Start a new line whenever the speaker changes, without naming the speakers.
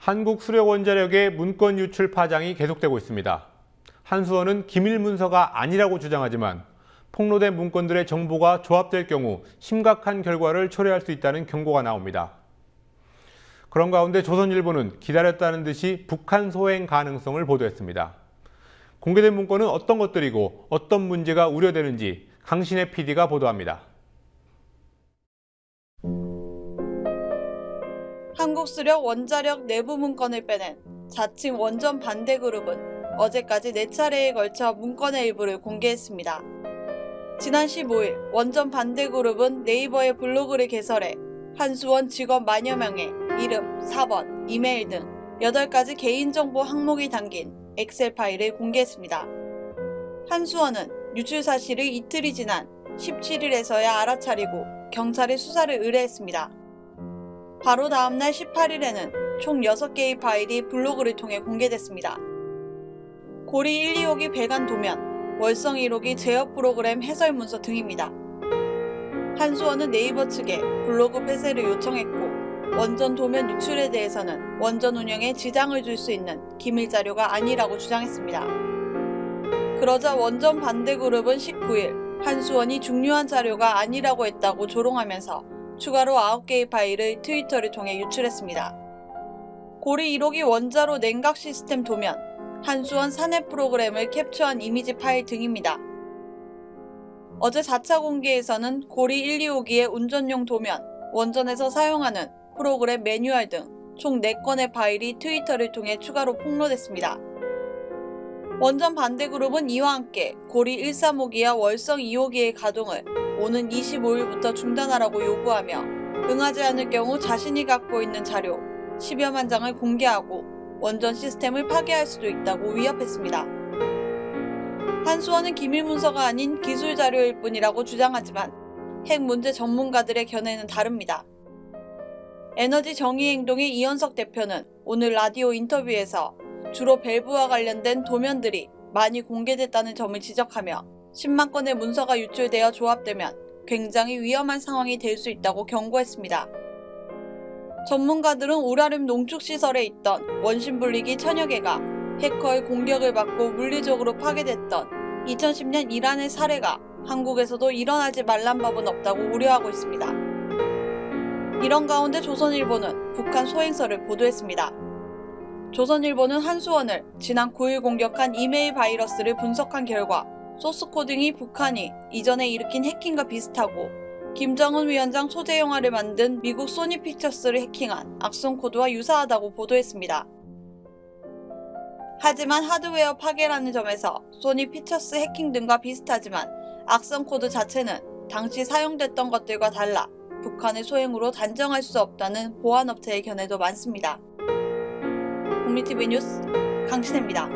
한국수력원자력의 문건 유출 파장이 계속되고 있습니다. 한수원은 기밀 문서가 아니라고 주장하지만 폭로된 문건들의 정보가 조합될 경우 심각한 결과를 초래할 수 있다는 경고가 나옵니다. 그런 가운데 조선일보는 기다렸다는 듯이 북한 소행 가능성을 보도했습니다. 공개된 문건은 어떤 것들이고 어떤 문제가 우려되는지 강신혜 PD가 보도합니다.
한국수력 원자력 내부 문건을 빼낸 자칭 원전 반대 그룹은 어제까지 4차례에 걸쳐 문건의 일부를 공개했습니다. 지난 15일 원전 반대 그룹은 네이버의 블로그를 개설해 한수원 직원 만여 명의 이름, 사번, 이메일 등 8가지 개인정보 항목이 담긴 엑셀 파일을 공개했습니다. 한수원은 유출 사실을 이틀이 지난 17일에서야 알아차리고 경찰에 수사를 의뢰했습니다. 바로 다음날 18일에는 총 6개의 파일이 블로그를 통해 공개됐습니다. 고리 125기 배관 도면, 월성 1호기 제어 프로그램 해설 문서 등입니다. 한수원은 네이버 측에 블로그 폐쇄를 요청했고 원전 도면 유출에 대해서는 원전 운영에 지장을 줄 수 있는 기밀 자료가 아니라고 주장했습니다. 그러자 원전 반대 그룹은 19일 한수원이 중요한 자료가 아니라고 했다고 조롱하면서 추가로 9개의 파일을 트위터를 통해 유출했습니다. 고리 1호기 원자로 냉각 시스템 도면, 한수원 산해 프로그램을 캡처한 이미지 파일 등입니다. 어제 4차 공개에서는 고리 125기의 운전용 도면, 원전에서 사용하는 프로그램 매뉴얼 등 총 4건의 파일이 트위터를 통해 추가로 폭로됐습니다. 원전 반대 그룹은 이와 함께 고리 135기와 월성 2호기의 가동을 오는 25일부터 중단하라고 요구하며 응하지 않을 경우 자신이 갖고 있는 자료 10여만 장을 공개하고 원전 시스템을 파괴할 수도 있다고 위협했습니다. 한수원은 기밀 문서가 아닌 기술 자료일 뿐이라고 주장하지만 핵 문제 전문가들의 견해는 다릅니다. 에너지 정의행동의 이현석 대표는 오늘 라디오 인터뷰에서 주로 밸브와 관련된 도면들이 많이 공개됐다는 점을 지적하며 10만 건의 문서가 유출되어 조합되면 굉장히 위험한 상황이 될 수 있다고 경고했습니다. 전문가들은 우라늄 농축시설에 있던 원심 분리기 1000여 개가 해커의 공격을 받고 물리적으로 파괴됐던 2010년 이란의 사례가 한국에서도 일어나지 말란 법은 없다고 우려하고 있습니다. 이런 가운데 조선일보는 북한 소행설을 보도했습니다. 조선일보는 한수원을 지난 9일 공격한 이메일 바이러스를 분석한 결과 소스 코딩이 북한이 이전에 일으킨 해킹과 비슷하고 김정은 위원장 소재 영화를 만든 미국 소니 픽처스를 해킹한 악성 코드와 유사하다고 보도했습니다. 하지만 하드웨어 파괴라는 점에서 소니 픽처스 해킹 등과 비슷하지만 악성 코드 자체는 당시 사용됐던 것들과 달라 북한의 소행으로 단정할 수 없다는 보안업체의 견해도 많습니다. 국민TV 뉴스 강신혜입니다.